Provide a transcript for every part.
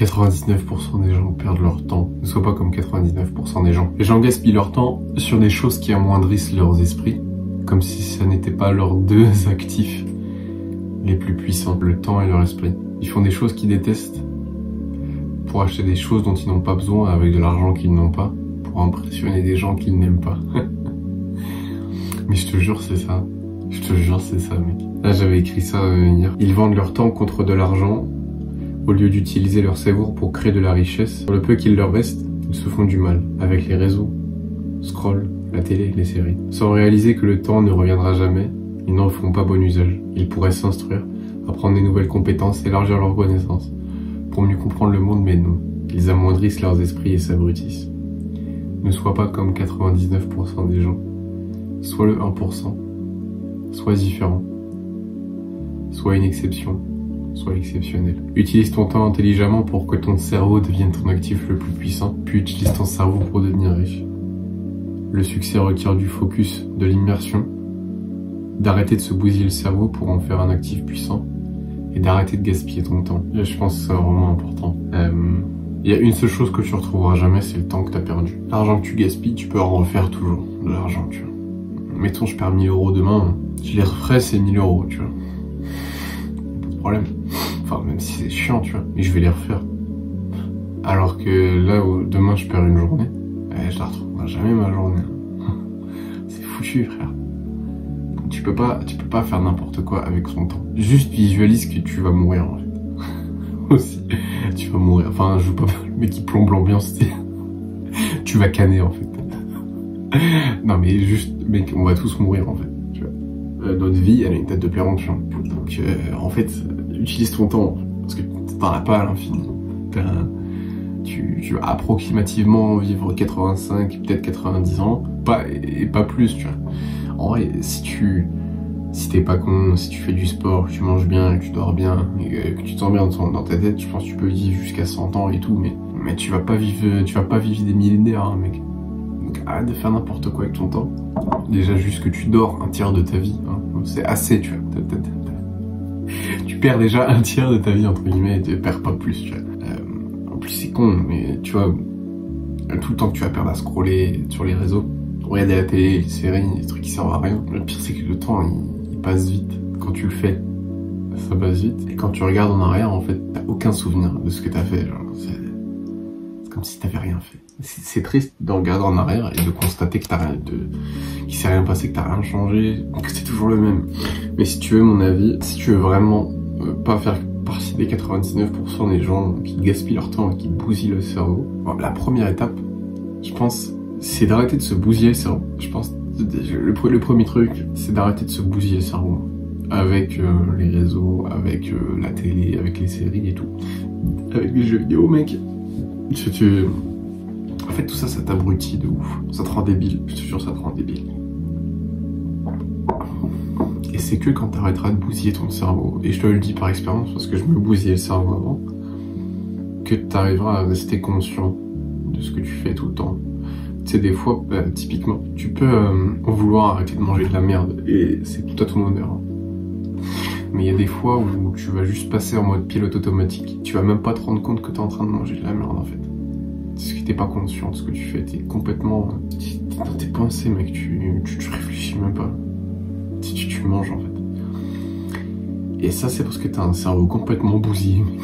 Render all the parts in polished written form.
99% des gens perdent leur temps. Ne sois pas comme 99% des gens. Les gens gaspillent leur temps sur des choses qui amoindrissent leurs esprits, comme si ça n'était pas leurs deux actifs les plus puissants, le temps et leur esprit. Ils font des choses qu'ils détestent pour acheter des choses dont ils n'ont pas besoin avec de l'argent qu'ils n'ont pas, pour impressionner des gens qu'ils n'aiment pas. Mais je te jure, c'est ça. Je te jure, c'est ça, mec. Là, j'avais écrit ça hier. Ils vendent leur temps contre de l'argent au lieu d'utiliser leur cerveau pour créer de la richesse. Pour le peu qu'il leur reste, ils se font du mal avec les réseaux, scroll, la télé, les séries. Sans réaliser que le temps ne reviendra jamais, ils n'en font pas bon usage. Ils pourraient s'instruire, apprendre des nouvelles compétences, élargir leurs connaissances, pour mieux comprendre le monde, mais non. Ils amoindrissent leurs esprits et s'abrutissent. Ne sois pas comme 99% des gens. Sois le 1%. Sois différent. Sois une exception. Sois exceptionnel. Utilise ton temps intelligemment pour que ton cerveau devienne ton actif le plus puissant, puis utilise ton cerveau pour devenir riche. Le succès requiert du focus, de l'immersion, d'arrêter de se bousiller le cerveau pour en faire un actif puissant, et d'arrêter de gaspiller ton temps. Là, je pense que c'est vraiment important. Il y a une seule chose que tu retrouveras jamais, c'est le temps que tu as perdu. L'argent que tu gaspilles, tu peux en refaire toujours. De l'argent, tu vois. Mettons, je perds 1000 € demain, je les referai ces 1000 €, tu vois. Pas de problème. Enfin, même si c'est chiant, tu vois. Mais je vais les refaire. Alors que là, demain, je perds une journée, je la retrouverai jamais ma journée. C'est foutu, frère. Tu peux pas faire n'importe quoi avec son temps. Juste visualise que tu vas mourir, en fait. Aussi. Tu vas mourir. Enfin, je veux pas le mec qui plombe l'ambiance, tu vas canner, en fait. Non, mais juste, mec, on va tous mourir, en fait. Tu vois. Notre vie, elle a une date de péremption. Donc, en fait, utilise ton temps. Parce que t'en as pas à l'infini. Tu vas approximativement vivre 85, peut-être 90 ans. Pas plus, tu vois. En vrai, si t'es pas con, si tu fais du sport, que tu manges bien, que tu dors bien, et que tu te sens bien dans ta tête, je pense que tu peux vivre jusqu'à 100 ans et tout, mais tu vas pas vivre des millénaires, hein, mec. Donc arrête de faire n'importe quoi avec ton temps. Déjà juste que tu dors un tiers de ta vie, hein. C'est assez, tu vois. Tu perds déjà un tiers de ta vie, entre guillemets, et tu perds pas plus, tu vois. En plus c'est con, mais tu vois, tout le temps que tu vas perdre à scroller sur les réseaux, regarder la télé, les séries, les trucs qui servent à rien. Le pire c'est que le temps il passe vite. Quand tu le fais, ça passe vite. Et quand tu regardes en arrière, en fait, t'as aucun souvenir de ce que t'as fait. Genre, c'est comme si t'avais rien fait. C'est triste de regarder en arrière et de constater que qu'il s'est rien passé, que t'as rien changé, que c'est toujours le même. Mais si tu veux mon avis, si tu veux vraiment pas faire partie des 99% des gens qui gaspillent leur temps et qui bousillent le cerveau, bon, la première étape, je pense, c'est d'arrêter de se bousiller le cerveau. Je pense le premier truc, c'est d'arrêter de se bousiller le cerveau. Avec les réseaux, avec la télé, avec les séries et tout. Avec les jeux vidéo, mec. En fait, tout ça, ça t'abrutit de ouf. Ça te rend débile. Je te jure, ça te rend débile. Et c'est que quand t'arrêteras de bousiller ton cerveau, et je te le dis par expérience, parce que je me bousillais le cerveau avant, que t'arriveras à rester conscient de ce que tu fais tout le temps. Tu sais, des fois, typiquement, tu peux vouloir arrêter de manger de la merde, et c'est tout à ton honneur. Hein. Mais il y a des fois où tu vas juste passer en mode pilote automatique. Tu vas même pas te rendre compte que t'es en train de manger de la merde, en fait. Parce que t'es pas conscient de ce que tu fais, t'es complètement... T'es dans tes pensées, mec, tu réfléchis même pas. Tu manges, en fait. Et ça, c'est parce que t'as un cerveau complètement bousillé, mec.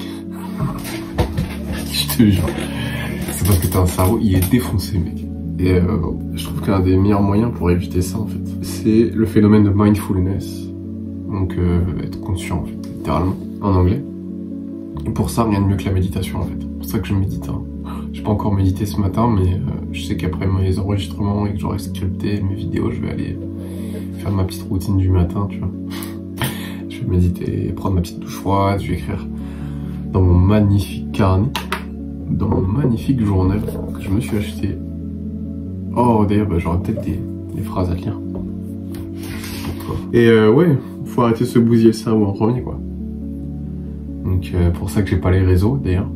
Je te jure. C'est parce que t'as un cerveau, il est défoncé, mec. Et je trouve qu'un des meilleurs moyens pour éviter ça, en fait, c'est le phénomène de mindfulness. Donc être conscient, en fait, littéralement, en anglais. Et pour ça, rien de mieux que la méditation, en fait. C'est pour ça que je médite. Hein. J'ai pas encore médité ce matin, mais je sais qu'après mes enregistrements et que j'aurai scripté mes vidéos, je vais aller faire ma petite routine du matin, tu vois. Je vais méditer, prendre ma petite douche froide, je vais écrire dans mon magnifique carnet, dans mon magnifique journal que je me suis acheté. Oh, d'ailleurs, j'aurai peut-être des phrases à lire. Et ouais, faut arrêter de se bousiller le cerveau en premier, quoi. Donc pour ça que j'ai pas les réseaux, d'ailleurs.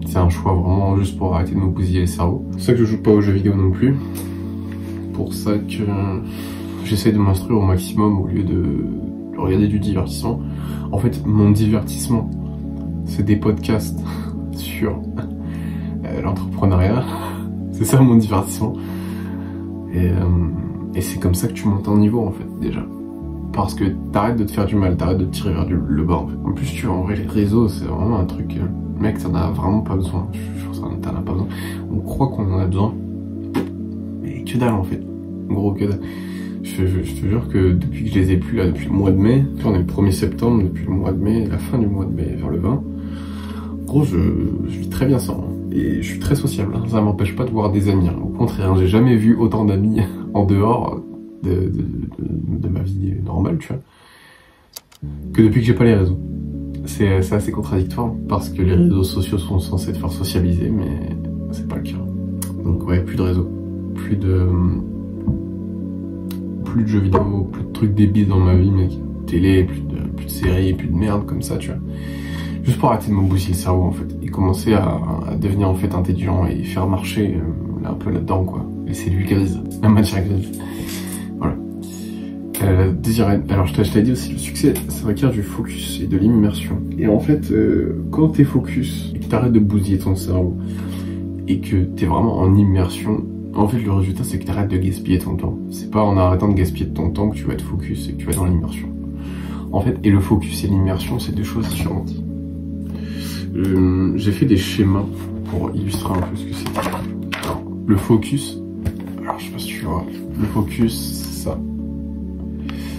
C'est un choix vraiment juste pour arrêter de me bousiller le cerveau. C'est pour ça que je joue pas aux jeux vidéo non plus. Pour ça que j'essaie de m'instruire au maximum au lieu de regarder du divertissement. En fait, mon divertissement, c'est des podcasts sur l'entrepreneuriat. C'est ça mon divertissement. Et c'est comme ça que tu montes en niveau en fait déjà. Parce que t'arrêtes de te faire du mal, t'arrêtes de te tirer vers le bas en fait. En plus tu vois, en vrai les réseaux c'est vraiment un truc, mec t'en as vraiment pas besoin. Je pense que t'en as pas besoin. On croit qu'on en a besoin, mais que dalle en fait. Gros que dalle. Je te jure que depuis que je les ai plus là, depuis le mois de mai, on est le 1er septembre, depuis le mois de mai, la fin du mois de mai vers le 20, gros je vis très bien sans. Et je suis très sociable, hein. Ça m'empêche pas de voir des amis. Hein. Au contraire, j'ai jamais vu autant d'amis en dehors de ma vie normale, tu vois, que depuis que j'ai pas les réseaux. C'est assez contradictoire parce que les réseaux sociaux sont censés te faire sociabiliser, mais c'est pas le cas. Donc ouais, plus de réseaux, plus de jeux vidéo, plus de trucs débiles dans ma vie, mec. Télé, plus de séries, plus de merde comme ça, tu vois. Juste pour arrêter de me bousiller le cerveau en fait et commencer à devenir en fait intelligent et faire marcher un peu là-dedans quoi, les cellules grises, la matière grise. Voilà. Alors je t'ai dit aussi, le succès ça requiert du focus et de l'immersion. Et en fait quand t'es focus et que t'arrêtes de bousiller ton cerveau et que t'es vraiment en immersion, en fait le résultat c'est que t'arrêtes de gaspiller ton temps. C'est pas en arrêtant de gaspiller ton temps que tu vas être focus et que tu vas être dans l'immersion. En fait, et le focus et l'immersion c'est deux choses différentes. J'ai fait des schémas pour illustrer un peu ce que c'est. Alors, le focus, alors je sais pas si tu vois, le focus, ça,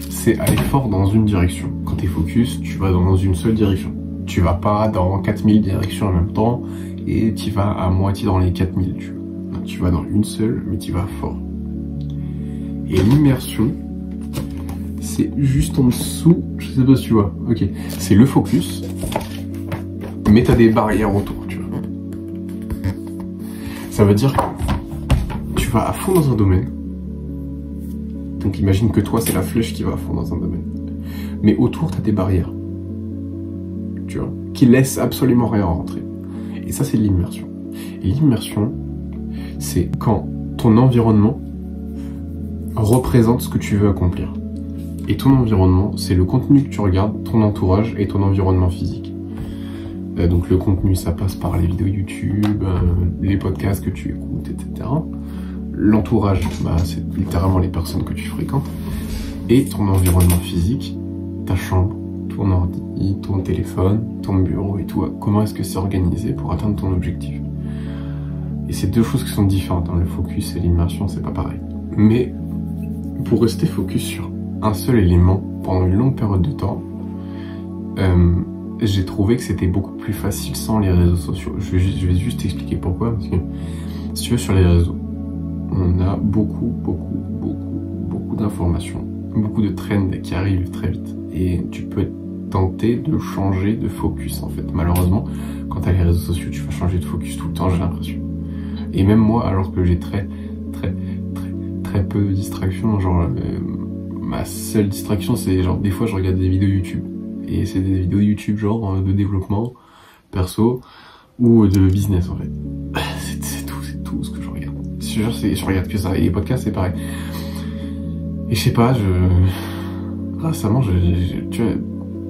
c'est aller fort dans une direction. Quand t'es focus, tu vas dans une seule direction. Tu vas pas dans 4000 directions en même temps et tu vas à moitié dans les 4000, tu vois. Non, tu vas dans une seule, mais tu vas fort. Et l'immersion, c'est juste en dessous, je sais pas si tu vois, ok, c'est le focus, mais t'as des barrières autour, tu vois. Ça veut dire que tu vas à fond dans un domaine. Donc imagine que toi, c'est la flèche qui va à fond dans un domaine. Mais autour, t'as des barrières. Tu vois, qui laissent absolument rien rentrer. Et ça, c'est de l'immersion. Et l'immersion, c'est quand ton environnement représente ce que tu veux accomplir. Et ton environnement, c'est le contenu que tu regardes, ton entourage et ton environnement physique. Donc le contenu, ça passe par les vidéos YouTube, les podcasts que tu écoutes, etc. L'entourage, bah, c'est littéralement les personnes que tu fréquentes. Et ton environnement physique, ta chambre, ton ordi, ton téléphone, ton bureau et tout. Comment est-ce que c'est organisé pour atteindre ton objectif? Et c'est deux choses qui sont différentes. Hein. Le focus et l'immersion, c'est pas pareil. Mais pour rester focus sur un seul élément pendant une longue période de temps, j'ai trouvé que c'était beaucoup plus facile sans les réseaux sociaux. Je vais juste t'expliquer pourquoi. Parce que si tu veux, sur les réseaux, on a beaucoup d'informations, beaucoup de trends qui arrivent très vite. Et tu peux être tenté de changer de focus en fait. Malheureusement, quand tu as les réseaux sociaux, tu vas changer de focus tout le temps, j'ai l'impression. Et même moi, alors que j'ai très peu de distractions, genre ma seule distraction c'est genre des fois je regarde des vidéos YouTube. Et c'est des vidéos YouTube genre de développement perso ou de business en fait. C'est tout ce que je regarde. Je regarde que ça. Et les podcasts c'est pareil. Et je sais pas, récemment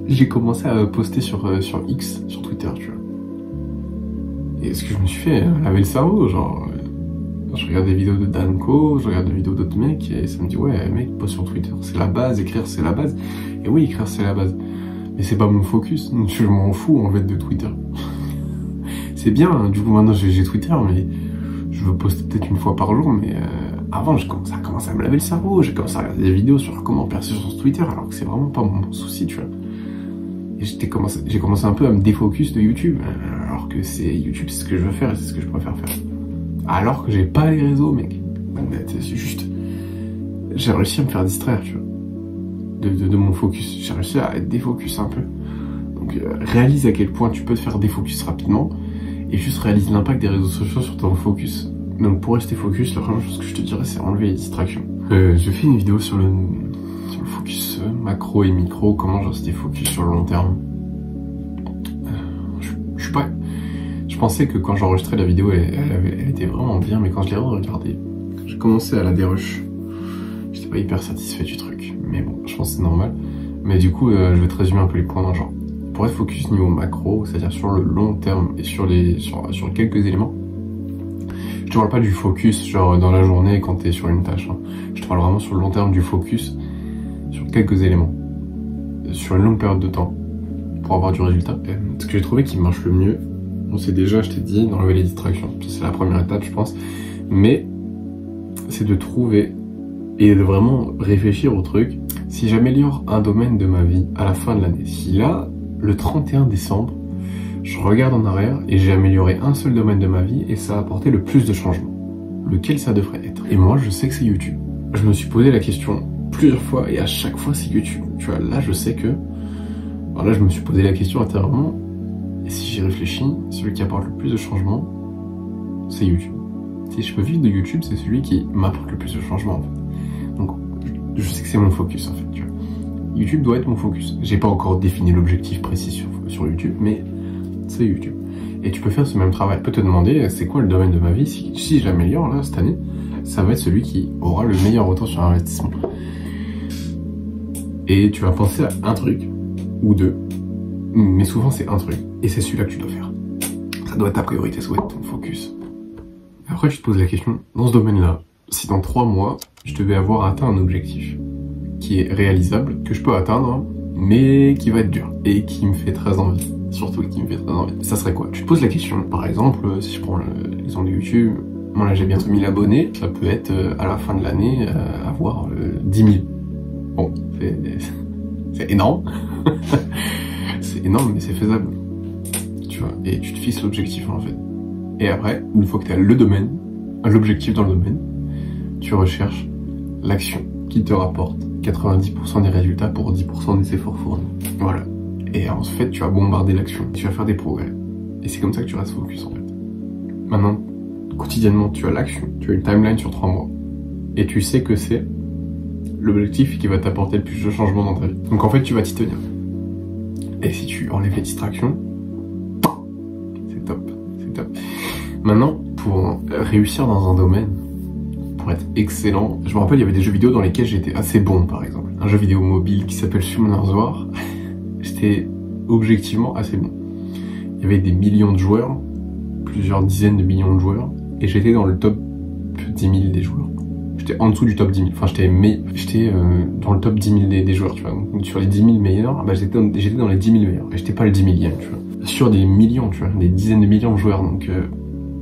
j'ai commencé à poster sur X, sur Twitter, tu vois. Et ce que je me suis fait laver le cerveau, genre je regarde des vidéos de Danko, je regarde des vidéos d'autres mecs et ça me dit ouais mec, poste sur Twitter, c'est la base, écrire c'est la base. Et oui, écrire c'est la base. Mais c'est pas mon focus, donc je m'en fous en fait de Twitter. C'est bien, hein, du coup maintenant j'ai Twitter, mais je veux poster peut-être une fois par jour, mais avant ça a commencé à me laver le cerveau, j'ai commencé à regarder des vidéos sur comment percer sur Twitter, alors que c'est vraiment pas mon souci, tu vois. Et j'ai commencé un peu à me défocus de YouTube, alors que c'est YouTube, c'est ce que je veux faire et c'est ce que je préfère faire. Alors que j'ai pas les réseaux, mec. C'est juste, j'ai réussi à me faire distraire, tu vois. De mon focus, j'ai réussi à être défocus un peu. Donc réalise à quel point tu peux te faire défocus rapidement et juste réalise l'impact des réseaux sociaux sur ton focus. Donc pour rester focus, la première chose que je te dirais c'est enlever les distractions. Je fais une vidéo sur le focus macro et micro, comment rester focus sur le long terme. Je pensais que quand j'enregistrais la vidéo elle était vraiment bien, mais quand je l'ai regardée, j'ai commencé à la dérush. J'étais pas hyper satisfait du truc, mais bon, je pense que c'est normal. Mais du coup, je vais te résumer un peu les points. Genre, pour être focus niveau macro, c'est-à-dire sur le long terme et sur quelques éléments, je te parle pas du focus genre dans la journée quand t'es sur une tâche, hein. Je te parle vraiment sur le long terme du focus sur quelques éléments, sur une longue période de temps, pour avoir du résultat. Et ce que j'ai trouvé qui marche le mieux, on sait déjà, je t'ai dit, d'enlever les distractions. C'est la première étape, je pense. Mais c'est de trouver et de vraiment réfléchir au truc. Si j'améliore un domaine de ma vie à la fin de l'année, si là, le 31 décembre, je regarde en arrière et j'ai amélioré un seul domaine de ma vie et ça a apporté le plus de changements, lequel ça devrait être? Et moi, je sais que c'est YouTube. Je me suis posé la question plusieurs fois et à chaque fois, c'est YouTube. Tu vois, là, je sais que... Alors là, je me suis posé la question intérieurement. Et si j'y réfléchis, celui qui apporte le plus de changements, c'est YouTube. Si je peux vivre de YouTube, c'est celui qui m'apporte le plus de changements, en fait. Donc, je sais que c'est mon focus, en fait, tu vois. YouTube doit être mon focus. J'ai pas encore défini l'objectif précis sur YouTube, mais c'est YouTube. Et tu peux faire ce même travail. Tu peux te demander, c'est quoi le domaine de ma vie? Si je l'améliore, là, cette année, ça va être celui qui aura le meilleur retour sur investissement. Et tu vas penser à un truc, ou deux, mais souvent c'est un truc, et c'est celui-là que tu dois faire. Ça doit être ta priorité, ça doit être ton focus. Après, tu te poses la question, dans ce domaine-là, si dans 3 mois, je devais avoir atteint un objectif qui est réalisable, que je peux atteindre, mais qui va être dur, et qui me fait très envie, surtout qui me fait très envie, ça serait quoi? Tu te poses la question, par exemple, si je prends l'exemple de YouTube, moi là j'ai bientôt 1000 abonnés, ça peut être à la fin de l'année, avoir 10 000. Bon, c'est énorme, c'est énorme, mais c'est faisable, tu vois, et tu te fixes l'objectif en fait. Et après, une fois que tu as le domaine, l'objectif dans le domaine, tu recherches l'action qui te rapporte 90% des résultats pour 10% des efforts fournis. Voilà. Et en fait, tu vas bombarder l'action, tu vas faire des progrès. Et c'est comme ça que tu restes focus en fait. Maintenant, quotidiennement, tu as l'action, tu as une timeline sur 3 mois. Et tu sais que c'est l'objectif qui va t'apporter le plus de changements dans ta vie. Donc en fait, tu vas t'y tenir. Et si tu enlèves les distractions, c'est top, c'est top. Maintenant, pour réussir dans un domaine, pour être excellent, je me rappelle, il y avait des jeux vidéo dans lesquels j'étais assez bon, par exemple. Un jeu vidéo mobile qui s'appelle Summoner's War, j'étais objectivement assez bon. Il y avait des millions de joueurs, plusieurs dizaines de millions de joueurs, et j'étais dans le top 10 000 des joueurs. J'étais en dessous du top 10 000, enfin j'étais dans le top 10 000 des joueurs, tu vois. Donc, sur les 10 000 meilleurs, bah, j'étais dans les 10 000 meilleurs, et j'étais pas le 10 000e, tu vois. Sur des millions, tu vois, des dizaines de millions de joueurs, donc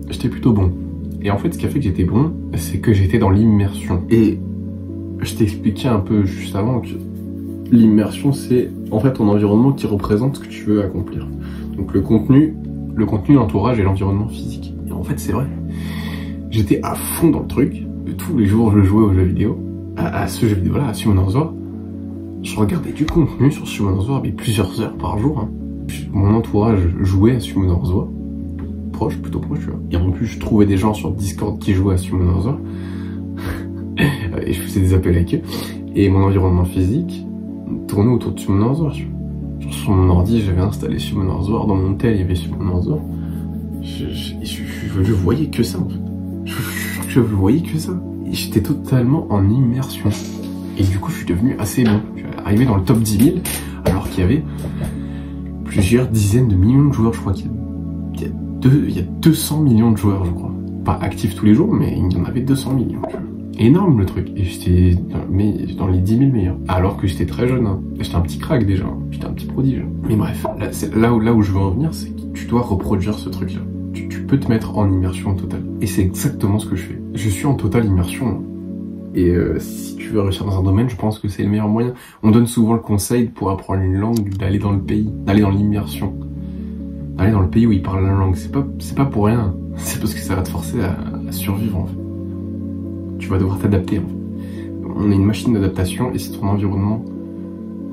j'étais plutôt bon. Et en fait, ce qui a fait que j'étais bon, c'est que j'étais dans l'immersion. Et je t'expliquais un peu juste avant que l'immersion, c'est en fait ton environnement qui représente ce que tu veux accomplir. Donc le contenu, l'entourage et l'environnement physique. Et en fait, c'est vrai. J'étais à fond dans le truc. Tous les jours, je jouais aux jeux vidéo, à ce jeu vidéo-là, à Summoner's War. Je regardais du contenu sur Summoner's War, mais plusieurs heures par jour. Hein. Mon entourage jouait à Summoner's War. Plutôt proche, tu vois. Et en plus, je trouvais des gens sur Discord qui jouaient à Summoner's War. Et je faisais des appels avec eux. Et mon environnement physique tournait autour de Summoner's War, tu vois. Genre, sur mon ordi, j'avais installé Summoner's War. Dans mon tel, il y avait Summoner's War. Je voyais que ça, en fait. Je voyais que ça. Et j'étais totalement en immersion. Et du coup, je suis devenu assez bon. Je suis arrivé dans le top 10 000, alors qu'il y avait plusieurs dizaines de millions de joueurs. Je crois qu'il y a 200 millions de joueurs, je crois. Pas actifs tous les jours, mais il y en avait 200 millions. Énorme le truc. Et j'étais dans les 10 000 meilleurs. Alors que j'étais très jeune. Hein. J'étais un petit crack déjà. J'étais un petit prodige. Mais bref, là où je veux en venir, c'est que tu dois reproduire ce truc-là. Tu peux te mettre en immersion totale. Et c'est exactement ce que je fais. Je suis en totale immersion. Et si tu veux réussir dans un domaine, je pense que c'est le meilleur moyen. On donne souvent le conseil pour apprendre une langue d'aller dans le pays, d'aller dans l'immersion. Aller dans le pays où ils parlent la langue, c'est pas pour rien. C'est parce que ça va te forcer à survivre en fait. Tu vas devoir t'adapter en fait. On est une machine d'adaptation et si ton environnement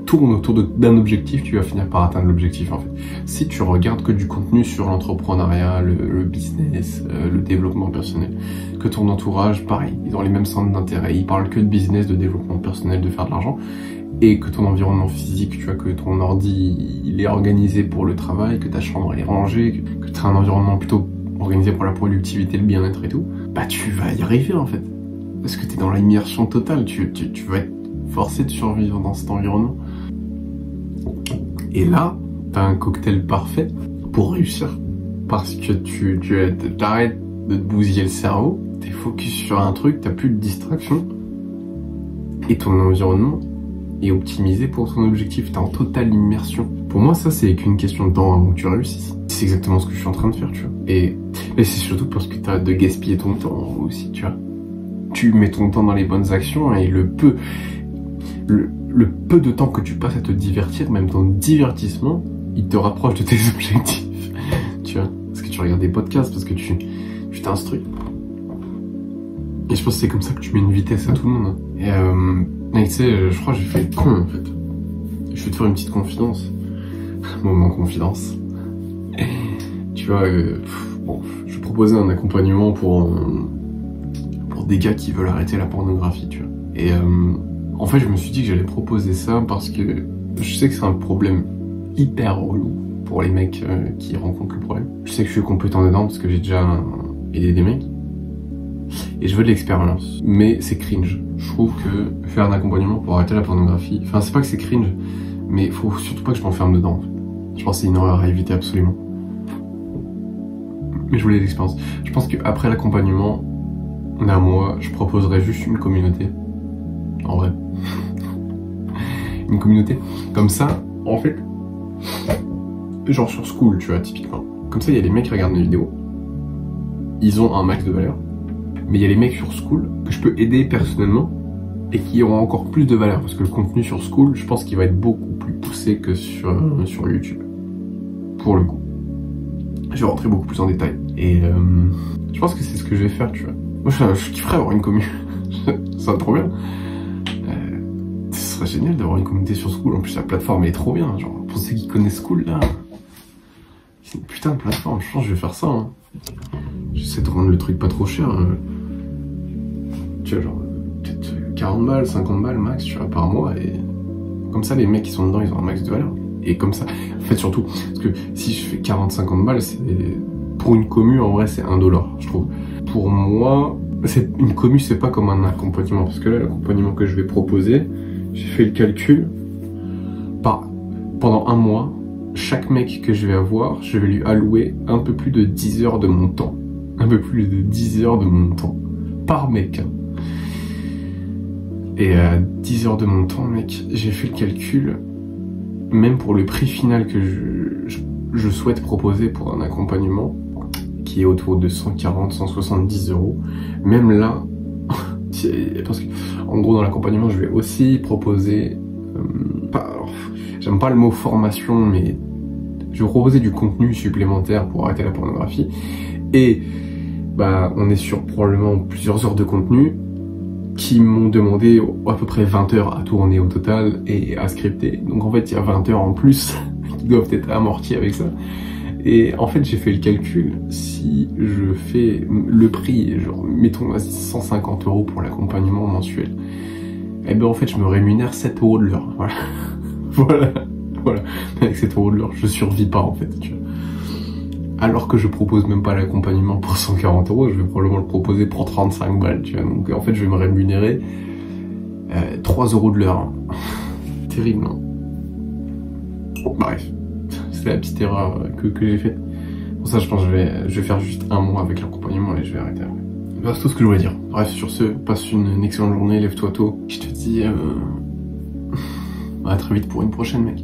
tourne autour d'un objectif, tu vas finir par atteindre l'objectif en fait. Si tu regardes que du contenu sur l'entrepreneuriat, le business, le développement personnel, que ton entourage, pareil, ils ont les mêmes centres d'intérêt, ils parlent que de business, de développement personnel, de faire de l'argent, et que ton environnement physique, tu vois, que ton ordi il est organisé pour le travail, que ta chambre elle est rangée, que tu as un environnement plutôt organisé pour la productivité, le bien-être et tout, bah tu vas y arriver en fait. Parce que tu es dans l'immersion totale, tu vas être forcé de survivre dans cet environnement. Et là, t'as un cocktail parfait pour réussir. Parce que tu t'arrêtes de te bousiller le cerveau, t'es focus sur un truc, t'as plus de distraction. Et ton environnement est optimisé pour ton objectif, t'es en totale immersion. Pour moi, ça, c'est qu'une question de temps avant que tu réussisses. C'est exactement ce que je suis en train de faire, tu vois. Mais c'est surtout parce que t'arrêtes de gaspiller ton temps aussi, tu vois. Tu mets ton temps dans les bonnes actions et le peu de temps que tu passes à te divertir, même ton divertissement, il te rapproche de tes objectifs, tu vois. Parce que tu regardes des podcasts, parce que tu t'instruis. Et je pense que c'est comme ça que tu mets une vitesse à tout le monde. Et tu sais, je crois que j'ai fait le con, en fait. Je vais te faire une petite confidence. Moment confidence. Tu vois, bon, je proposais un accompagnement pour des gars qui veulent arrêter la pornographie, tu vois. Et en fait, je me suis dit que j'allais proposer ça parce que je sais que c'est un problème hyper relou pour les mecs qui rencontrent le problème. Je sais que je suis compétent dedans parce que j'ai déjà aidé des mecs. Et je veux de l'expérience. Mais c'est cringe. Je trouve que faire un accompagnement pour arrêter la pornographie... Enfin, c'est pas que c'est cringe, mais faut surtout pas que je m'enferme dedans, en fait. Je pense que c'est une erreur à éviter absolument. Mais je voulais de l'expérience. Je pense qu'après l'accompagnement, d'un mois, je proposerais juste une communauté. En vrai. Une communauté. Comme ça, en fait... Genre sur School, tu vois, typiquement. Comme ça, il y a les mecs qui regardent mes vidéos. Ils ont un max de valeur. Mais il y a les mecs sur School que je peux aider personnellement et qui auront encore plus de valeur. Parce que le contenu sur School, je pense qu'il va être beaucoup plus poussé que sur YouTube. Pour le coup. Je vais rentrer beaucoup plus en détail. Et je pense que c'est ce que je vais faire, tu vois. Moi, je kifferais avoir une commu. Ça serait trop bien. Ce serait génial d'avoir une communauté sur School. En plus, la plateforme elle est trop bien. Genre, pour ceux qui connaissent School, là, c'est une putain de plateforme. Je pense que je vais faire ça. Hein. J'essaie de rendre le truc pas trop cher. Tu vois, genre, peut-être 40 balles, 50 balles max, tu vois, par mois. Et comme ça, les mecs qui sont dedans, ils ont un max de valeur. Et comme ça, en fait, surtout, parce que si je fais 40-50 balles, c'est pour une commu, en vrai, c'est 1 $, je trouve. Pour moi, une commu, c'est pas comme un accompagnement. Parce que là, l'accompagnement que je vais proposer, j'ai fait le calcul. Pendant un mois, chaque mec que je vais avoir, je vais lui allouer un peu plus de 10 heures de mon temps. Un peu plus de 10 heures de mon temps. Par mec. Hein. Et à 10 heures de mon temps, mec, j'ai fait le calcul. Même pour le prix final que je souhaite proposer pour un accompagnement, qui est autour de 140-170 €, même là, parce que, en gros, dans l'accompagnement, je vais aussi proposer, j'aime pas le mot formation, mais je vais proposer du contenu supplémentaire pour arrêter la pornographie. Et, on est sur probablement plusieurs heures de contenu qui m'ont demandé à peu près 20 heures à tourner au total et à scripter. Donc en fait, il y a 20 heures en plus qui doivent être amorties avec ça. Et en fait, j'ai fait le calcul, si je fais le prix, genre mettons 150 € pour l'accompagnement mensuel, et ben en fait, je me rémunère 7 € de l'heure. Voilà. Voilà. Avec 7 € de l'heure, je survis pas en fait, tu vois. Alors que je propose même pas l'accompagnement pour 140 €, je vais probablement le proposer pour 35 balles, tu vois. Donc en fait, je vais me rémunérer 3 € de l'heure. Terrible, non? Bref, c'est la petite erreur que j'ai faite. Pour ça, je pense que je vais faire juste un mois avec l'accompagnement et je vais arrêter après. C'est tout ce que je voulais dire. Bref, sur ce, passe une excellente journée, lève-toi tôt. Je te dis à très vite pour une prochaine, mec.